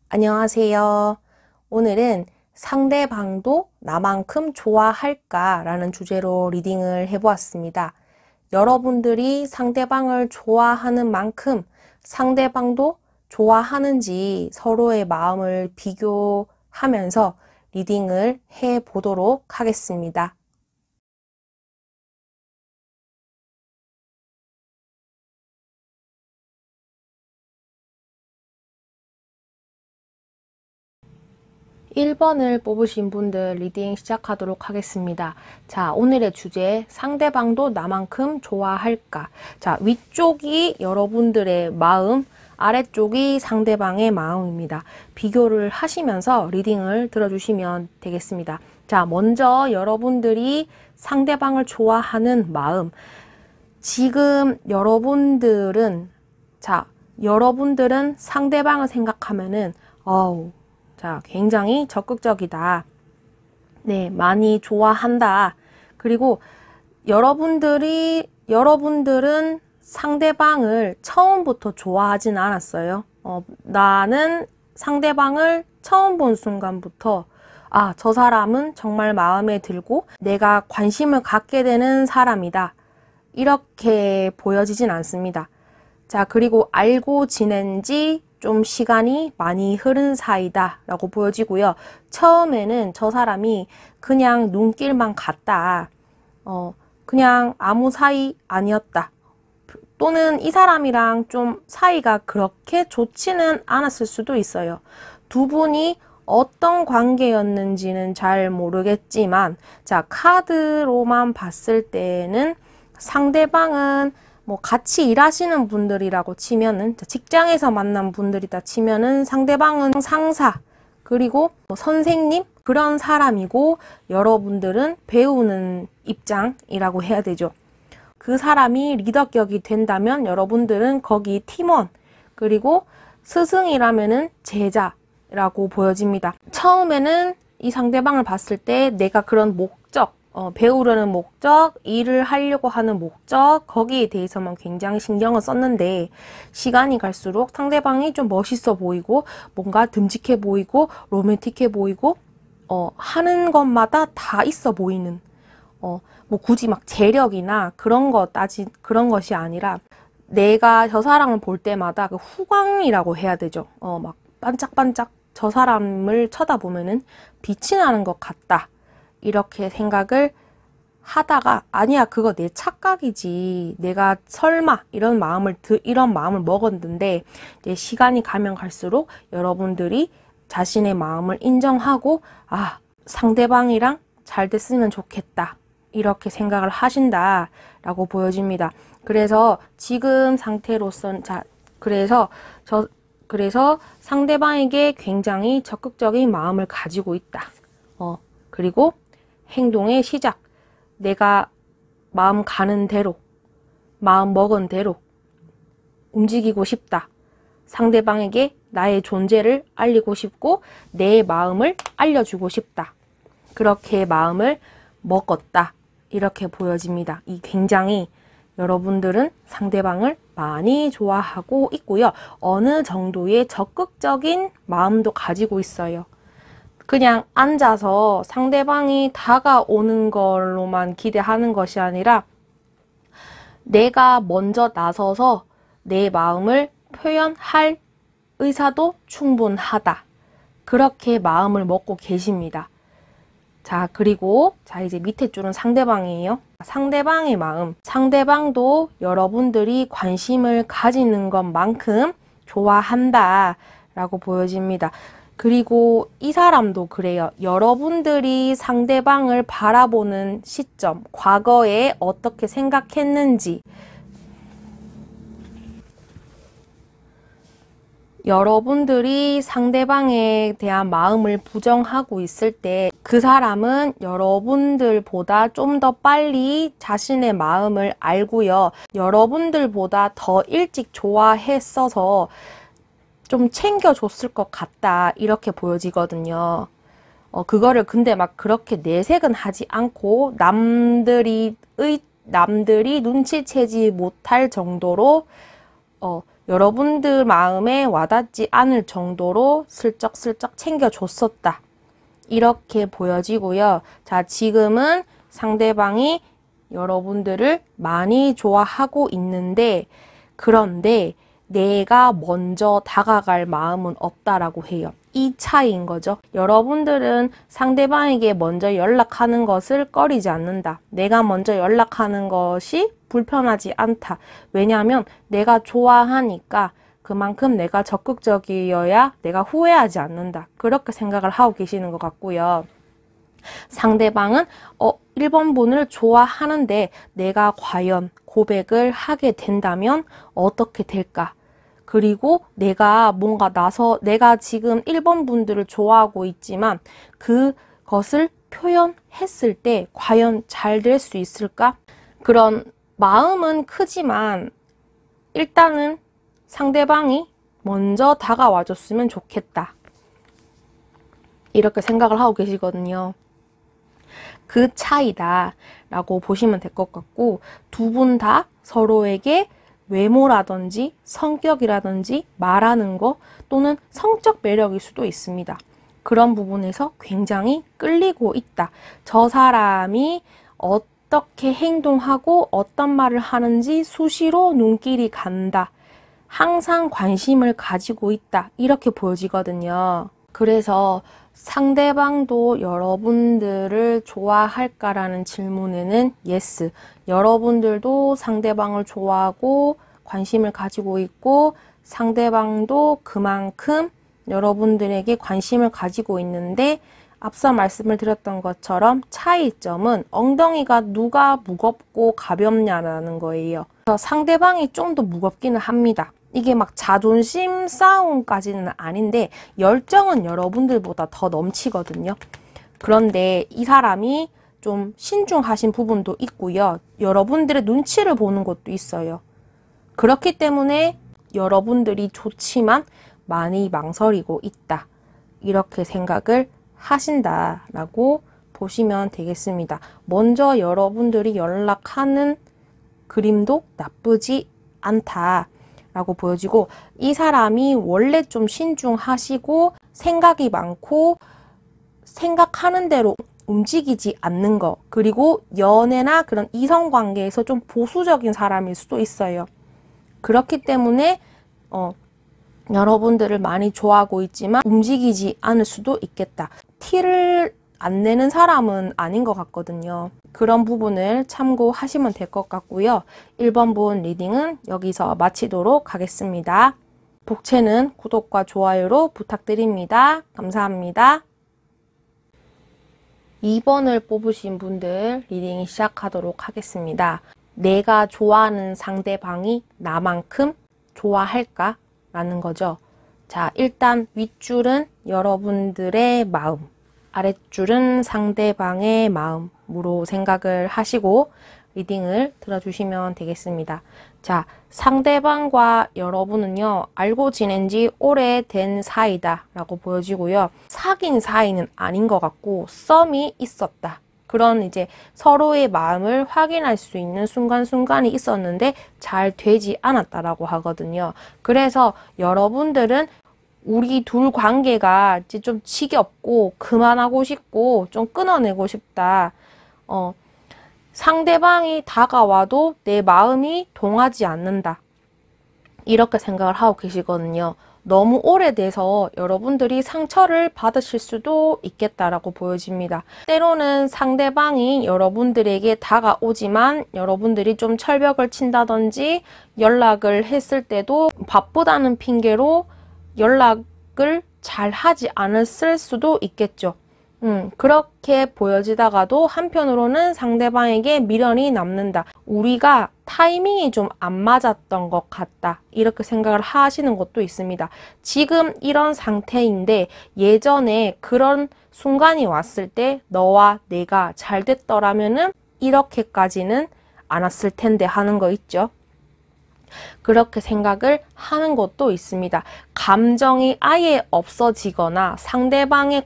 안녕하세요. 오늘은 상대방도 나만큼 좋아할까? 라는 주제로 리딩을 해보았습니다. 여러분들이 상대방을 좋아하는 만큼 상대방도 좋아하는지 서로의 마음을 비교하면서 리딩을 해보도록 하겠습니다. 1번을 뽑으신 분들 리딩 시작하도록 하겠습니다. 자, 오늘의 주제 상대방도 나만큼 좋아할까? 자, 위쪽이 여러분들의 마음, 아래쪽이 상대방의 마음입니다. 비교를 하시면서 리딩을 들어주시면 되겠습니다. 자, 먼저 여러분들이 상대방을 좋아하는 마음. 지금 여러분들은 상대방을 생각하면은 자, 굉장히 적극적이다. 네, 많이 좋아한다. 그리고 여러분들은 상대방을 처음부터 좋아하진 않았어요. 나는 상대방을 처음 본 순간부터 저 사람은 정말 마음에 들고 내가 관심을 갖게 되는 사람이다. 이렇게 보여지진 않습니다. 자, 그리고 알고 지낸 지 좀 시간이 많이 흐른 사이다 라고 보여지고요. 처음에는 저 사람이 그냥 눈길만 갔다. 그냥 아무 사이 아니었다. 또는 이 사람이랑 좀 사이가 그렇게 좋지는 않았을 수도 있어요. 두 분이 어떤 관계였는지는 잘 모르겠지만, 자, 카드로만 봤을 때는 상대방은 뭐 같이 일하시는 분들이라고 치면은, 직장에서 만난 분들이다 치면은 상대방은 상사, 그리고 뭐 선생님 그런 사람이고 여러분들은 배우는 입장이라고 해야 되죠. 그 사람이 리더격이 된다면 여러분들은 거기 팀원, 그리고 스승이라면은 제자라고 보여집니다. 처음에는 이 상대방을 봤을 때 내가 그런 목적, 배우려는 목적, 일을 하려고 하는 목적, 거기에 대해서만 굉장히 신경을 썼는데 시간이 갈수록 상대방이 좀 멋있어 보이고 뭔가 듬직해 보이고 로맨틱해 보이고 하는 것마다 다 있어 보이는 뭐 굳이 막 재력이나 그런 것이 아니라 내가 저 사람을 볼 때마다 그 후광이라고 해야 되죠. 막 반짝반짝 저 사람을 쳐다보면은 빛이 나는 것 같다. 이렇게 생각을 하다가 아니야, 그거 내 착각이지. 내가 설마 이런 마음을 먹었는데 이제 시간이 가면 갈수록 여러분들이 자신의 마음을 인정하고 상대방이랑 잘 됐으면 좋겠다. 이렇게 생각을 하신다라고 보여집니다. 그래서 지금 상태로선 그래서 상대방에게 굉장히 적극적인 마음을 가지고 있다. 그리고 행동의 시작. 내가 마음 가는 대로, 마음 먹은 대로 움직이고 싶다. 상대방에게 나의 존재를 알리고 싶고 내 마음을 알려주고 싶다. 그렇게 마음을 먹었다. 이렇게 보여집니다. 이 굉장히 여러분들은 상대방을 많이 좋아하고 있고요. 어느 정도의 적극적인 마음도 가지고 있어요. 그냥 앉아서 상대방이 다가오는 걸로만 기대하는 것이 아니라 내가 먼저 나서서 내 마음을 표현할 의사도 충분하다. 그렇게 마음을 먹고 계십니다. 자, 그리고 이제 밑에 줄은 상대방이에요. 상대방의 마음. 상대방도 여러분들이 관심을 가지는 것만큼 좋아한다 라고 보여집니다. 그리고 이 사람도 그래요. 여러분들이 상대방을 바라보는 시점, 과거에 어떻게 생각했는지, 여러분들이 상대방에 대한 마음을 부정하고 있을 때 그 사람은 여러분들보다 좀 더 빨리 자신의 마음을 알고요. 여러분들보다 더 일찍 좋아했어서 좀 챙겨줬을 것 같다. 이렇게 보여지거든요. 그거를 근데 막 그렇게 내색은 하지 않고 남들이 눈치채지 못할 정도로 여러분들 마음에 와닿지 않을 정도로 슬쩍슬쩍 챙겨줬었다. 이렇게 보여지고요. 자, 지금은 상대방이 여러분들을 많이 좋아하고 있는데, 그런데 내가 먼저 다가갈 마음은 없다라고 해요. 이 차이인 거죠. 여러분들은 상대방에게 먼저 연락하는 것을 꺼리지 않는다. 내가 먼저 연락하는 것이 불편하지 않다. 왜냐하면 내가 좋아하니까 그만큼 내가 적극적이어야 내가 후회하지 않는다. 그렇게 생각을 하고 계시는 것 같고요. 상대방은 1번 분을 좋아하는데 내가 과연 고백을 하게 된다면 어떻게 될까? 그리고 내가 내가 지금 1번 분들을 좋아하고 있지만 그것을 표현했을 때 과연 잘 될 수 있을까? 그런 마음은 크지만 일단은 상대방이 먼저 다가와 줬으면 좋겠다. 이렇게 생각을 하고 계시거든요. 그 차이다 라고 보시면 될 것 같고, 두 분 다 서로에게 외모라든지 성격이라든지 말하는 거 또는 성적 매력일 수도 있습니다. 그런 부분에서 굉장히 끌리고 있다. 저 사람이 어떻게 행동하고 어떤 말을 하는지 수시로 눈길이 간다. 항상 관심을 가지고 있다. 이렇게 보여지거든요. 그래서 상대방도 여러분들을 좋아할까라는 질문에는 yes. 여러분들도 상대방을 좋아하고 관심을 가지고 있고 상대방도 그만큼 여러분들에게 관심을 가지고 있는데 앞서 말씀을 드렸던 것처럼 차이점은 엉덩이가 누가 무겁고 가볍냐라는 거예요. 그래서 상대방이 좀 더 무겁기는 합니다. 이게 막 자존심 싸움까지는 아닌데 열정은 여러분들보다 더 넘치거든요. 그런데 이 사람이 좀 신중하신 부분도 있고요. 여러분들의 눈치를 보는 것도 있어요. 그렇기 때문에 여러분들이 좋지만 많이 망설이고 있다. 이렇게 생각을 하신다라고 보시면 되겠습니다. 먼저 여러분들이 연락하는 그림도 나쁘지 않다. 라고 보여지고 이 사람이 원래 좀 신중하시고 생각이 많고 생각하는 대로 움직이지 않는 거 그리고 연애나 그런 이성관계에서 좀 보수적인 사람일 수도 있어요. 그렇기 때문에 여러분들을 많이 좋아하고 있지만 움직이지 않을 수도 있겠다. 티를 안 내는 사람은 아닌 것 같거든요. 그런 부분을 참고하시면 될 것 같고요. 1번 분 리딩은 여기서 마치도록 하겠습니다. 복채는 구독과 좋아요로 부탁드립니다. 감사합니다. 2번을 뽑으신 분들 리딩 시작하도록 하겠습니다. 내가 좋아하는 상대방이 나만큼 좋아할까? 라는 거죠. 자, 일단 윗줄은 여러분들의 마음, 아랫줄은 상대방의 마음으로 생각을 하시고 리딩을 들어주시면 되겠습니다. 자, 상대방과 여러분은요, 알고 지낸 지 오래된 사이다 라고 보여지고요. 사귄 사이는 아닌 것 같고 썸이 있었다. 그런 이제 서로의 마음을 확인할 수 있는 순간순간이 있었는데 잘 되지 않았다라고 하거든요. 그래서 여러분들은 우리 둘 관계가 이제 좀 지겹고 그만하고 싶고 좀 끊어내고 싶다. 상대방이 다가와도 내 마음이 동하지 않는다. 이렇게 생각을 하고 계시거든요. 너무 오래돼서 여러분들이 상처를 받으실 수도 있겠다라고 보여집니다. 때로는 상대방이 여러분들에게 다가오지만 여러분들이 좀 철벽을 친다든지 연락을 했을 때도 바쁘다는 핑계로 연락을 잘 하지 않았을 수도 있겠죠. 그렇게 보여지다가도 한편으로는 상대방에게 미련이 남는다. 우리가 타이밍이 좀 안 맞았던 것 같다. 이렇게 생각을 하시는 것도 있습니다. 지금 이런 상태인데 예전에 그런 순간이 왔을 때 너와 내가 잘 됐더라면은 이렇게까지는 안 왔을 텐데 하는 거 있죠. 그렇게 생각을 하는 것도 있습니다. 감정이 아예 없어지거나 상대방의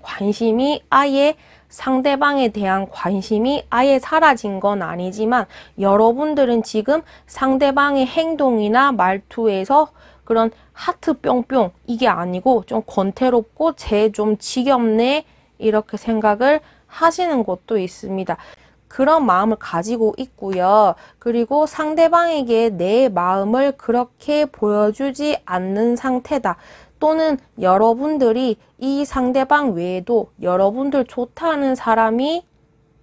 상대방에 대한 관심이 아예 사라진 건 아니지만 여러분들은 지금 상대방의 행동이나 말투에서 그런 하트 뿅뿅 이게 아니고 좀 권태롭고 쟤 좀 지겹네 이렇게 생각을 하시는 것도 있습니다. 그런 마음을 가지고 있고요. 그리고 상대방에게 내 마음을 그렇게 보여주지 않는 상태다. 또는 여러분들이 이 상대방 외에도 여러분들 좋다는 사람이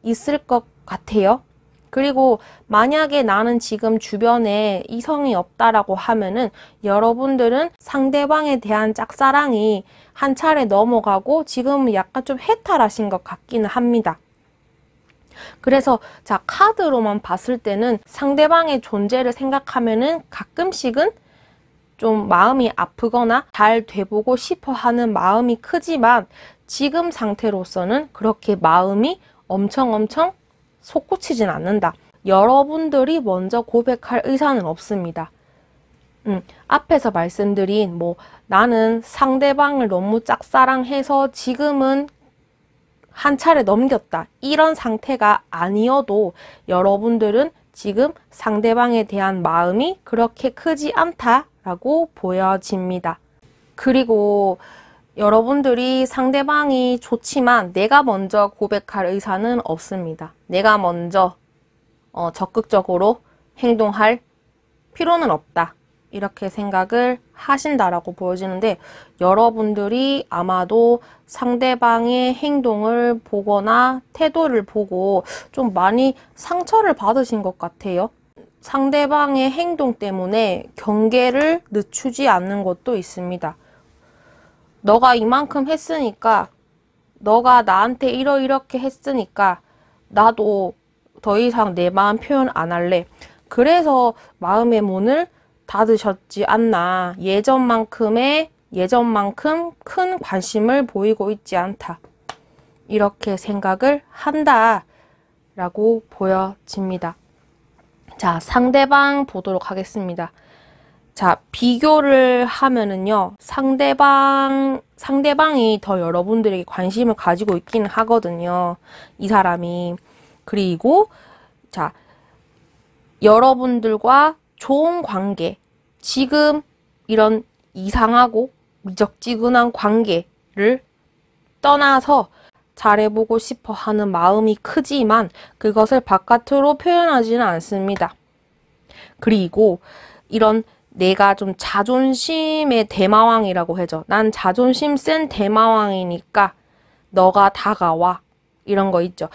있을 것 같아요. 그리고 만약에 나는 지금 주변에 이성이 없다라고 하면은 여러분들은 상대방에 대한 짝사랑이 한 차례 넘어가고 지금은 약간 좀 해탈하신 것 같기는 합니다. 그래서 자, 카드로만 봤을 때는 상대방의 존재를 생각하면은 가끔씩은 좀 마음이 아프거나 잘 돼보고 싶어 하는 마음이 크지만 지금 상태로서는 그렇게 마음이 엄청 솟구치진 않는다. 여러분들이 먼저 고백할 의사는 없습니다. 앞에서 말씀드린 나는 상대방을 너무 짝사랑해서 지금은 한 차례 넘겼다. 이런 상태가 아니어도 여러분들은 지금 상대방에 대한 마음이 그렇게 크지 않다라고 보여집니다. 그리고 여러분들이 상대방이 좋지만 내가 먼저 고백할 의사는 없습니다. 내가 먼저 적극적으로 행동할 필요는 없다. 이렇게 생각을 하신다라고 보여지는데 여러분들이 아마도 상대방의 행동을 보거나 태도를 보고 좀 많이 상처를 받으신 것 같아요. 상대방의 행동 때문에 경계를 늦추지 않는 것도 있습니다. 너가 이만큼 했으니까, 너가 나한테 이렇게 했으니까 나도 더 이상 내 마음 표현 안 할래. 그래서 마음의 문을 닫으셨지 않나. 예전만큼 큰 관심을 보이고 있지 않다. 이렇게 생각을 한다라고 보여집니다. 자, 상대방 보도록 하겠습니다. 자, 비교를 하면은요, 상대방이 더 여러분들에게 관심을 가지고 있기는 하거든요. 이 사람이. 그리고, 자, 여러분들과 좋은 관계, 지금 이런 이상하고 미적지근한 관계를 떠나서 잘해보고 싶어 하는 마음이 크지만 그것을 바깥으로 표현하지는 않습니다. 그리고 이런 내가 좀 자존심의 대마왕이라고 하죠. 난 자존심 센 대마왕이니까 너가 다가와. 이런 거 있죠.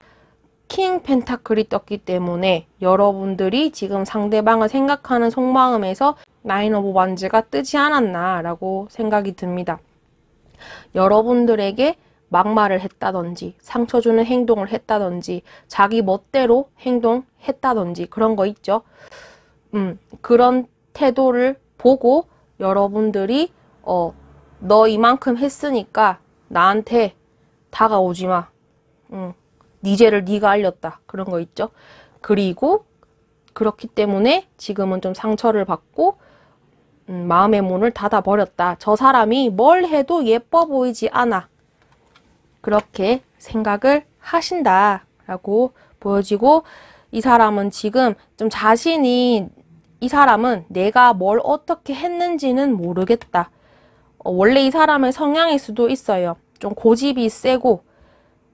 킹 펜타클이 떴기 때문에 여러분들이 지금 상대방을 생각하는 속마음에서 나인 오브 완즈가 뜨지 않았나 라고 생각이 듭니다. 여러분들에게 막말을 했다든지 상처 주는 행동을 했다든지 자기 멋대로 행동했다든지 그런 거 있죠. 그런 태도를 보고 여러분들이 너 이만큼 했으니까 나한테 다가오지 마. 네 죄를 네가 알렸다. 그런 거 있죠. 그리고 그렇기 때문에 지금은 좀 상처를 받고 마음의 문을 닫아버렸다. 저 사람이 뭘 해도 예뻐 보이지 않아. 그렇게 생각을 하신다라고 보여지고 이 사람은 지금 좀 이 사람은 내가 뭘 어떻게 했는지는 모르겠다. 원래 이 사람의 성향일 수도 있어요. 좀 고집이 세고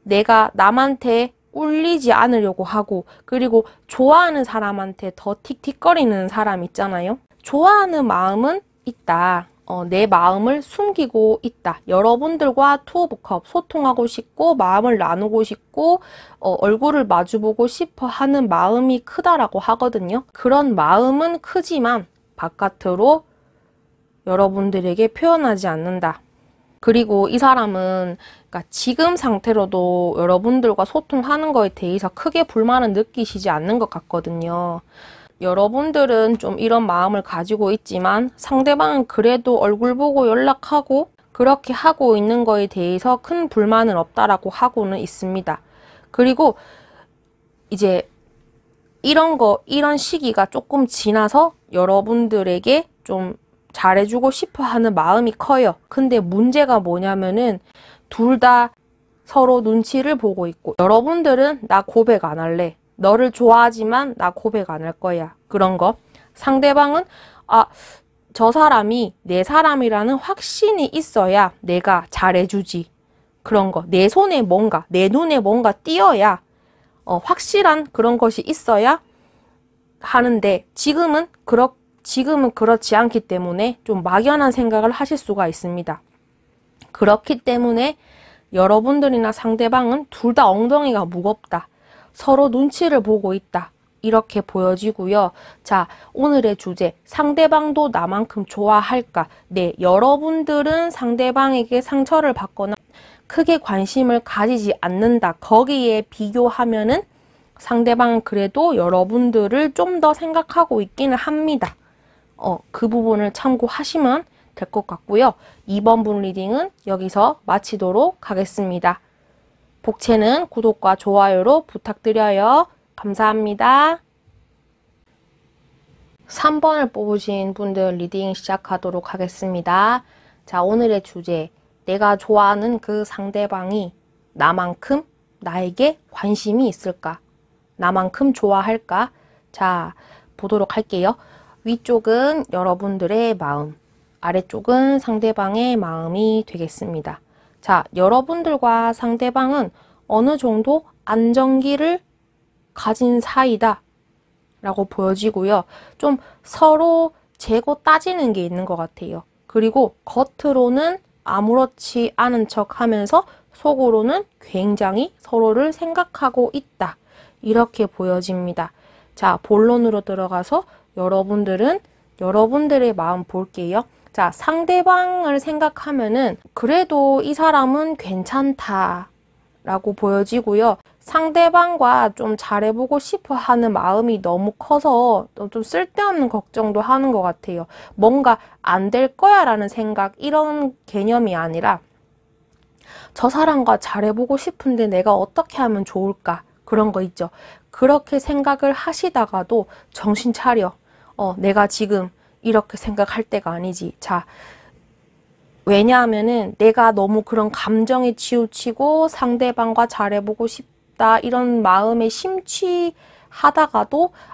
내가 남한테 꿀리지 않으려고 하고 그리고 좋아하는 사람한테 더 틱틱거리는 사람 있잖아요. 좋아하는 마음은 있다. 내 마음을 숨기고 있다. 여러분들과 투 오브 컵 소통하고 싶고 마음을 나누고 싶고 얼굴을 마주보고 싶어 하는 마음이 크다라고 하거든요. 그런 마음은 크지만 바깥으로 여러분들에게 표현하지 않는다. 그리고 이 사람은 그러니까 지금 상태로도 여러분들과 소통하는 거에 대해서 크게 불만은 느끼시지 않는 것 같거든요. 여러분들은 좀 이런 마음을 가지고 있지만 상대방은 그래도 얼굴 보고 연락하고 그렇게 하고 있는 거에 대해서 큰 불만은 없다라고 하고는 있습니다. 그리고 이제 이런 시기가 조금 지나서 여러분들에게 좀 잘해주고 싶어 하는 마음이 커요. 근데 문제가 뭐냐면은 둘 다 서로 눈치를 보고 있고 여러분들은 나 고백 안 할래. 너를 좋아하지만 나 고백 안 할 거야. 그런 거. 상대방은 저 사람이 내 사람이라는 확신이 있어야 내가 잘해주지. 그런 거. 내 손에 뭔가, 내 눈에 뭔가 띄어야, 확실한 그런 것이 있어야 하는데, 지금은 그렇지 않기 때문에 좀 막연한 생각을 하실 수가 있습니다. 그렇기 때문에 여러분들이나 상대방은 둘 다 엉덩이가 무겁다. 서로 눈치를 보고 있다. 이렇게 보여지고요. 자, 오늘의 주제, 상대방도 나만큼 좋아할까? 네, 여러분들은 상대방에게 상처를 받거나 크게 관심을 가지지 않는다. 거기에 비교하면은 상대방은 그래도 여러분들을 좀 더 생각하고 있기는 합니다. 그 부분을 참고하시면 될 것 같고요. 2번 분 리딩은 여기서 마치도록 하겠습니다. 복채는 구독과 좋아요로 부탁드려요. 감사합니다. 3번을 뽑으신 분들 리딩 시작하도록 하겠습니다. 자, 오늘의 주제, 내가 좋아하는 그 상대방이 나만큼 나에게 관심이 있을까? 나만큼 좋아할까? 자, 보도록 할게요. 위쪽은 여러분들의 마음, 아래쪽은 상대방의 마음이 되겠습니다. 자, 여러분들과 상대방은 어느 정도 안정기를 가진 사이다 라고 보여지고요. 좀 서로 재고 따지는 게 있는 것 같아요. 그리고 겉으로는 아무렇지 않은 척 하면서 속으로는 굉장히 서로를 생각하고 있다. 이렇게 보여집니다. 자, 본론으로 들어가서 여러분들은 여러분들의 마음 볼게요. 자, 상대방을 생각하면은 그래도 이 사람은 괜찮다 라고 보여지고요. 상대방과 좀 잘해보고 싶어 하는 마음이 너무 커서 좀 쓸데없는 걱정도 하는 것 같아요. 뭔가 안 될 거야 라는 생각, 이런 개념이 아니라 저 사람과 잘해보고 싶은데 내가 어떻게 하면 좋을까? 그런 거 있죠. 그렇게 생각을 하시다가도 정신 차려. 내가 지금 이렇게 생각할 때가 아니지. 자, 왜냐하면은 내가 너무 그런 감정에 치우치고 상대방과 잘해보고 싶다 이런 마음에 심취하다가도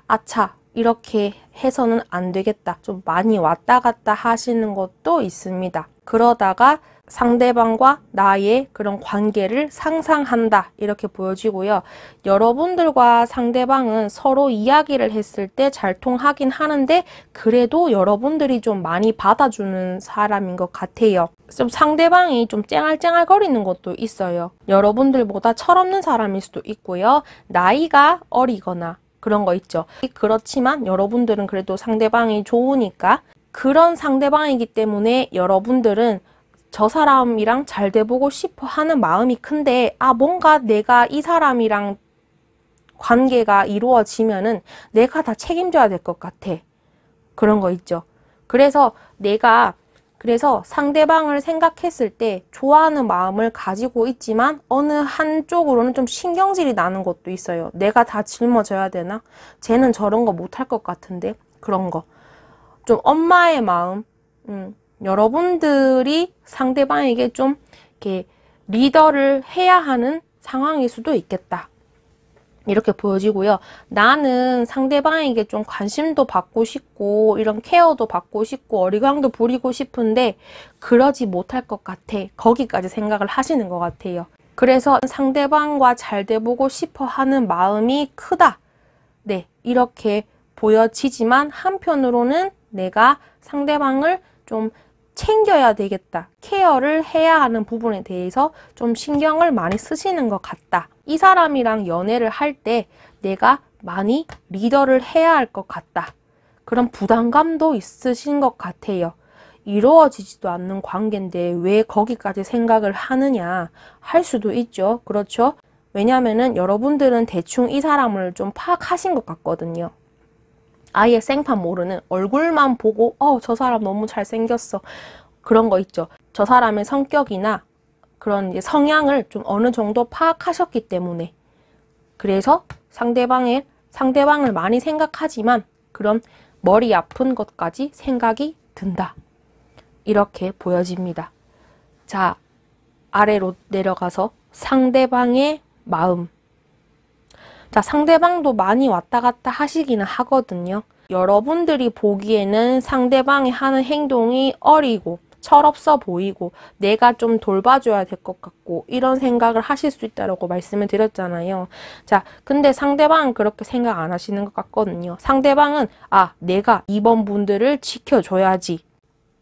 아차, 이렇게 해서는 안 되겠다. 좀 많이 왔다 갔다 하시는 것도 있습니다. 그러다가 상대방과 나의 그런 관계를 상상한다 이렇게 보여지고요. 여러분들과 상대방은 서로 이야기를 했을 때 잘 통하긴 하는데 그래도 여러분들이 좀 많이 받아주는 사람인 것 같아요. 좀 상대방이 좀 쨍알쨍알 거리는 것도 있어요. 여러분들보다 철없는 사람일 수도 있고요. 나이가 어리거나 그런 거 있죠. 그렇지만 여러분들은 그래도 상대방이 좋으니까 그런 상대방이기 때문에 여러분들은 저 사람이랑 잘 돼보고 싶어 하는 마음이 큰데 뭔가 내가 이 사람이랑 관계가 이루어지면은 내가 다 책임져야 될 것 같아. 그런 거 있죠. 그래서 상대방을 생각했을 때 좋아하는 마음을 가지고 있지만 어느 한쪽으로는 좀 신경질이 나는 것도 있어요. 내가 다 짊어져야 되나? 쟤는 저런 거 못할 것 같은데? 그런 거. 좀 엄마의 마음, 여러분들이 상대방에게 좀 이렇게 리더를 해야 하는 상황일 수도 있겠다. 이렇게 보여지고요. 나는 상대방에게 좀 관심도 받고 싶고 이런 케어도 받고 싶고 어리광도 부리고 싶은데 그러지 못할 것 같아. 거기까지 생각을 하시는 것 같아요. 그래서 상대방과 잘 돼보고 싶어 하는 마음이 크다. 네, 이렇게 보여지지만 한편으로는 내가 상대방을 좀 챙겨야 되겠다. 케어를 해야 하는 부분에 대해서 좀 신경을 많이 쓰시는 것 같다. 이 사람이랑 연애를 할 때 내가 많이 리더를 해야 할 것 같다. 그런 부담감도 있으신 것 같아요. 이루어지지도 않는 관계인데 왜 거기까지 생각을 하느냐 할 수도 있죠. 그렇죠? 왜냐면은 여러분들은 대충 이 사람을 좀 파악하신 것 같거든요. 아예 생판 모르는 얼굴만 보고 저 사람 너무 잘생겼어. 그런 거 있죠. 저 사람의 성격이나 그런 이제 성향을 좀 어느 정도 파악하셨기 때문에 그래서 상대방을 많이 생각하지만 그런 머리 아픈 것까지 생각이 든다. 이렇게 보여집니다. 자, 아래로 내려가서 상대방의 마음. 자, 상대방도 많이 왔다 갔다 하시기는 하거든요. 여러분들이 보기에는 상대방이 하는 행동이 어리고 철없어 보이고 내가 좀 돌봐줘야 될 것 같고 이런 생각을 하실 수 있다고 말씀을 드렸잖아요. 자, 근데 상대방은 그렇게 생각 안 하시는 것 같거든요. 상대방은 내가 2번 분들을 지켜줘야지.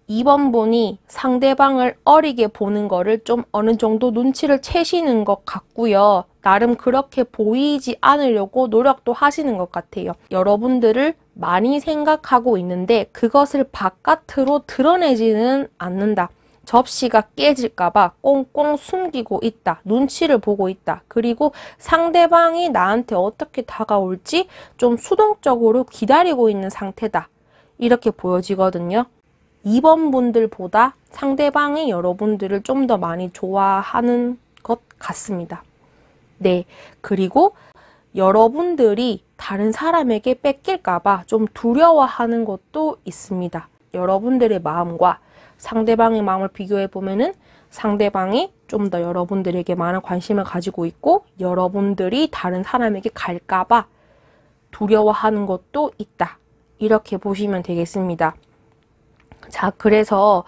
2번 분이 상대방을 어리게 보는 거를 좀 어느 정도 눈치를 채시는 것 같고요. 나름 그렇게 보이지 않으려고 노력도 하시는 것 같아요. 여러분들을 많이 생각하고 있는데 그것을 바깥으로 드러내지는 않는다. 접시가 깨질까봐 꽁꽁 숨기고 있다. 눈치를 보고 있다. 그리고 상대방이 나한테 어떻게 다가올지 좀 수동적으로 기다리고 있는 상태다. 이렇게 보여지거든요. 2번 분들보다 상대방이 여러분들을 좀 더 많이 좋아하는 것 같습니다. 네, 그리고 여러분들이 다른 사람에게 뺏길까봐 좀 두려워하는 것도 있습니다. 여러분들의 마음과 상대방의 마음을 비교해 보면은 상대방이 좀 더 여러분들에게 많은 관심을 가지고 있고 여러분들이 다른 사람에게 갈까봐 두려워하는 것도 있다. 이렇게 보시면 되겠습니다. 자, 그래서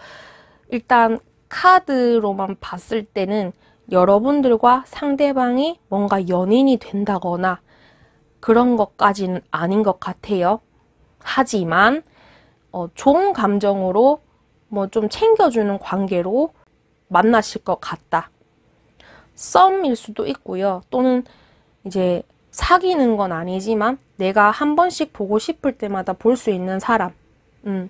일단 카드로만 봤을 때는 여러분들과 상대방이 뭔가 연인이 된다거나 그런 것까지는 아닌 것 같아요. 하지만 좋은 감정으로 뭐 좀 챙겨주는 관계로 만나실 것 같다. 썸일 수도 있고요. 또는 이제 사귀는 건 아니지만 내가 한 번씩 보고 싶을 때마다 볼 수 있는 사람.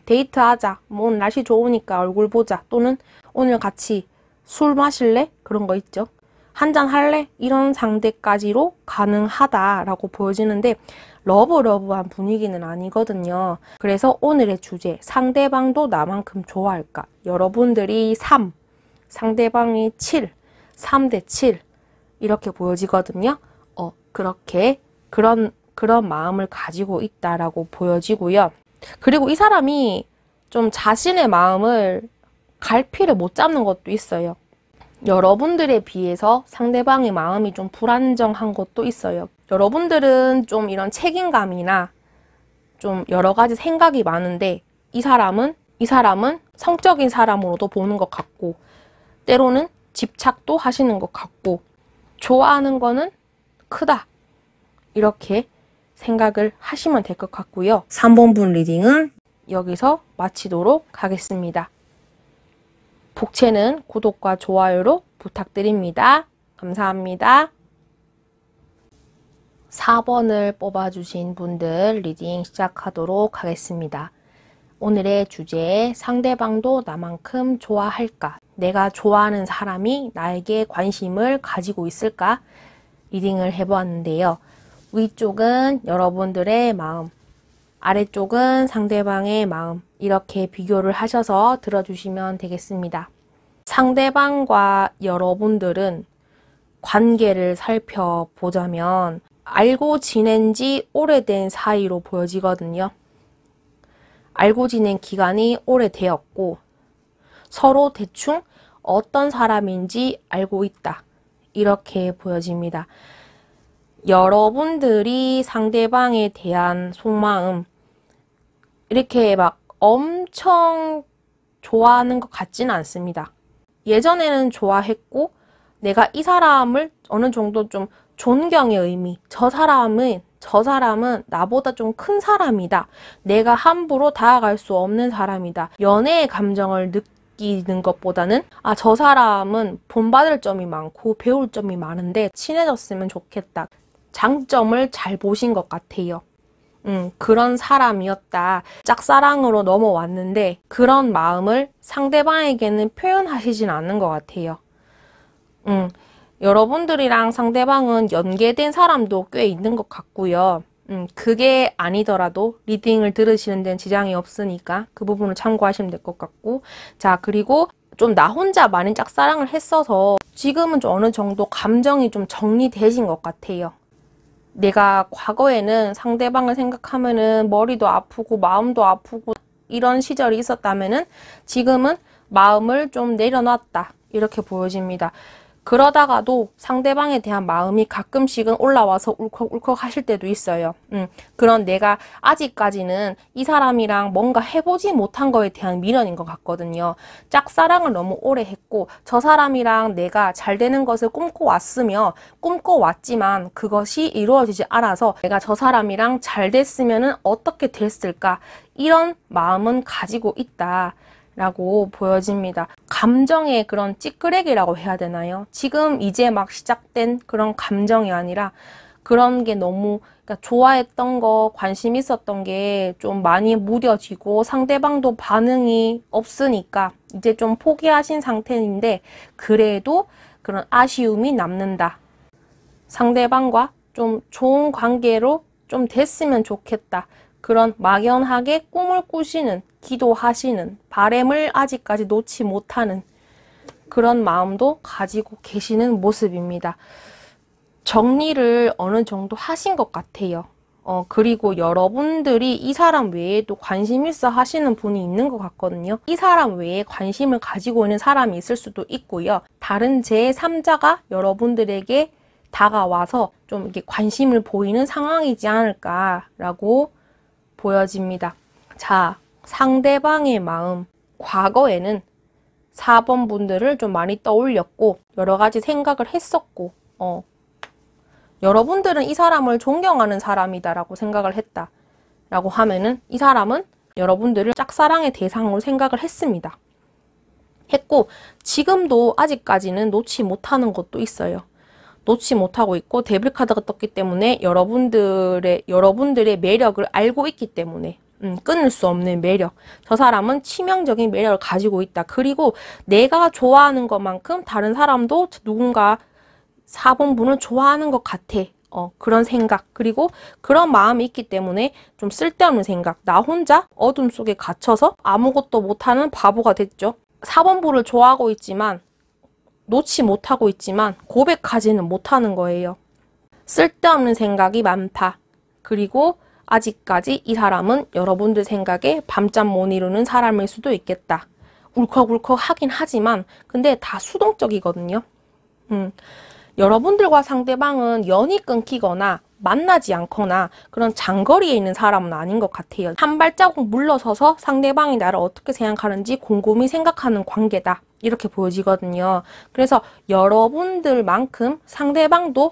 데이트하자. 뭐 오늘 날씨 좋으니까 얼굴 보자. 또는 오늘 같이 술 마실래? 그런 거 있죠. 한잔 할래? 이런 상대까지로 가능하다라고 보여지는데 러브한 분위기는 아니거든요. 그래서 오늘의 주제, 상대방도 나만큼 좋아할까? 여러분들이 3, 상대방이 7, 3대 7 이렇게 보여지거든요. 그렇게 그런 마음을 가지고 있다라고 보여지고요. 그리고 이 사람이 좀 자신의 마음을 갈피를 못 잡는 것도 있어요. 여러분들에 비해서 상대방의 마음이 좀 불안정한 것도 있어요. 여러분들은 좀 이런 책임감이나 좀 여러 가지 생각이 많은데 이 사람은 성적인 사람으로도 보는 것 같고 때로는 집착도 하시는 것 같고 좋아하는 거는 크다. 이렇게 생각을 하시면 될 것 같고요. 3번 분 리딩은 여기서 마치도록 하겠습니다. 복채는 구독과 좋아요로 부탁드립니다. 감사합니다. 4번을 뽑아주신 분들 리딩 시작하도록 하겠습니다. 오늘의 주제, 상대방도 나만큼 좋아할까? 내가 좋아하는 사람이 나에게 관심을 가지고 있을까? 리딩을 해보았는데요. 위쪽은 여러분들의 마음, 아래쪽은 상대방의 마음, 이렇게 비교를 하셔서 들어주시면 되겠습니다. 상대방과 여러분들은 관계를 살펴보자면 알고 지낸 지 오래된 사이로 보여지거든요. 알고 지낸 기간이 오래되었고 서로 대충 어떤 사람인지 알고 있다. 이렇게 보여집니다. 여러분들이 상대방에 대한 속마음 이렇게 막 엄청 좋아하는 것 같지는 않습니다. 예전에는 좋아했고 내가 이 사람을 어느 정도 좀 존경의 의미, 저 사람은 나보다 좀 큰 사람이다. 내가 함부로 다가갈 수 없는 사람이다. 연애의 감정을 느끼는 것보다는 저 사람은 본받을 점이 많고 배울 점이 많은데 친해졌으면 좋겠다. 장점을 잘 보신 것 같아요. 그런 사람이었다. 짝사랑으로 넘어왔는데 그런 마음을 상대방에게는 표현하시진 않는 것 같아요. 여러분들이랑 상대방은 연계된 사람도 꽤 있는 것 같고요. 그게 아니더라도 리딩을 들으시는 데는 지장이 없으니까 그 부분을 참고하시면 될 것 같고, 자, 그리고 좀 나 혼자 많은 짝사랑을 했어서 지금은 좀 어느 정도 감정이 좀 정리되신 것 같아요. 내가 과거에는 상대방을 생각하면은 머리도 아프고 마음도 아프고 이런 시절이 있었다면은 지금은 마음을 좀 내려놨다. 이렇게 보여집니다. 그러다가도 상대방에 대한 마음이 가끔씩은 올라와서 울컥울컥 하실 때도 있어요. 그런 내가 아직까지는 이 사람이랑 뭔가 해보지 못한 거에 대한 미련인 것 같거든요. 짝사랑을 너무 오래 했고 저 사람이랑 내가 잘 되는 것을 꿈꿔왔지만 그것이 이루어지지 않아서 내가 저 사람이랑 잘 됐으면 어떻게 됐을까, 이런 마음은 가지고 있다 라고 보여집니다. 감정의 그런 찌끄레기라고 해야 되나요? 지금 이제 막 시작된 그런 감정이 아니라 그런 게 너무, 그러니까 좋아했던 거, 관심 있었던 게 좀 많이 무뎌지고 상대방도 반응이 없으니까 이제 좀 포기하신 상태인데 그래도 그런 아쉬움이 남는다. 상대방과 좀 좋은 관계로 좀 됐으면 좋겠다. 그런 막연하게 꿈을 꾸시는, 기도하시는, 바람을 아직까지 놓지 못하는 그런 마음도 가지고 계시는 모습입니다. 정리를 어느 정도 하신 것 같아요. 그리고 여러분들이 이 사람 외에도 관심 있어 하시는 분이 있는 것 같거든요. 이 사람 외에 관심을 가지고 있는 사람이 있을 수도 있고요. 다른 제3자가 여러분들에게 다가와서 좀 이렇게 관심을 보이는 상황이지 않을까라고 보여집니다. 자, 상대방의 마음. 과거에는 4번 분들을 좀 많이 떠올렸고 여러 가지 생각을 했었고 여러분들은 이 사람을 존경하는 사람이다라고 생각을 했다 라고 하면은 이 사람은 여러분들을 짝사랑의 대상으로 생각을 했습니다. 했고 지금도 아직까지는 놓지 못하는 것도 있어요. 놓지 못하고 있고 데빌카드가 떴기 때문에 여러분들의 매력을 알고 있기 때문에 끊을 수 없는 매력. 저 사람은 치명적인 매력을 가지고 있다. 그리고 내가 좋아하는 것만큼 다른 사람도 누군가 4번 분을 좋아하는 것 같아. 그런 생각. 그리고 그런 마음이 있기 때문에 좀 쓸데없는 생각. 나 혼자 어둠 속에 갇혀서 아무것도 못하는 바보가 됐죠. 4번 분을 좋아하고 있지만 놓지 못하고 있지만 고백하지는 못하는 거예요. 쓸데없는 생각이 많다. 그리고 아직까지 이 사람은 여러분들 생각에 밤잠 못 이루는 사람일 수도 있겠다. 울컥울컥 하긴 하지만 근데 다 수동적이거든요. 여러분들과 상대방은 연이 끊기거나 만나지 않거나 그런 장거리에 있는 사람은 아닌 것 같아요. 한 발자국 물러서서 상대방이 나를 어떻게 생각하는지 곰곰이 생각하는 관계다. 이렇게 보여지거든요. 그래서 여러분들만큼 상대방도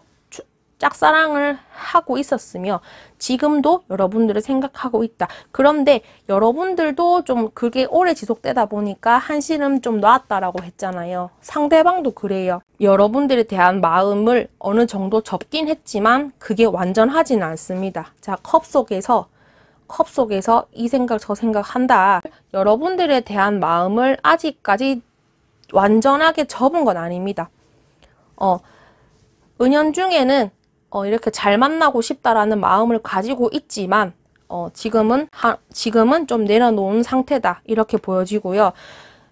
짝사랑을 하고 있었으며 지금도 여러분들을 생각하고 있다. 그런데 여러분들도 좀 그게 오래 지속되다 보니까 한시름 좀 놨다라고 했잖아요. 상대방도 그래요. 여러분들에 대한 마음을 어느 정도 접긴 했지만 그게 완전하지는 않습니다. 자, 컵 속에서 이 생각 저 생각 한다. 여러분들에 대한 마음을 아직까지 완전하게 접은 건 아닙니다. 은연중에는 이렇게 잘 만나고 싶다라는 마음을 가지고 있지만 지금은 좀 내려놓은 상태다. 이렇게 보여지고요.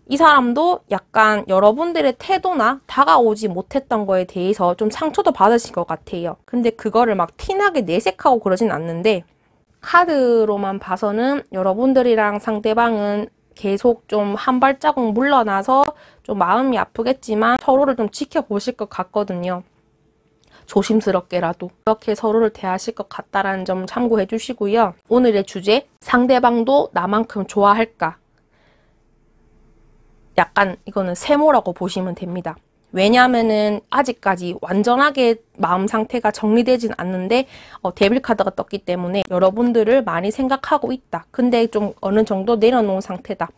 이 사람도 약간 여러분들의 태도나 다가오지 못했던 거에 대해서 좀 상처도 받으실 것 같아요. 근데 그거를 막 티나게 내색하고 그러진 않는데 카드로만 봐서는 여러분들이랑 상대방은 계속 좀 한 발자국 물러나서 좀 마음이 아프겠지만 서로를 좀 지켜보실 것 같거든요. 조심스럽게라도 그렇게 서로를 대하실 것 같다라는 점 참고해 주시고요. 오늘의 주제, 상대방도 나만큼 좋아할까? 약간 이거는 세모라고 보시면 됩니다. 왜냐하면은 아직까지 완전하게 마음 상태가 정리되진 않는데 데빌 카드가 떴기 때문에 여러분들을 많이 생각하고 있다. 근데 좀 어느 정도 내려놓은 상태다.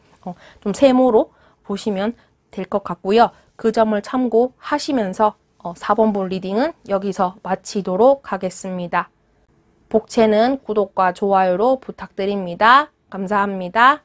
좀 세모로 보시면 될 것 같고요. 그 점을 참고하시면서 4번 분 리딩은 여기서 마치도록 하겠습니다. 복채는 구독과 좋아요로 부탁드립니다. 감사합니다.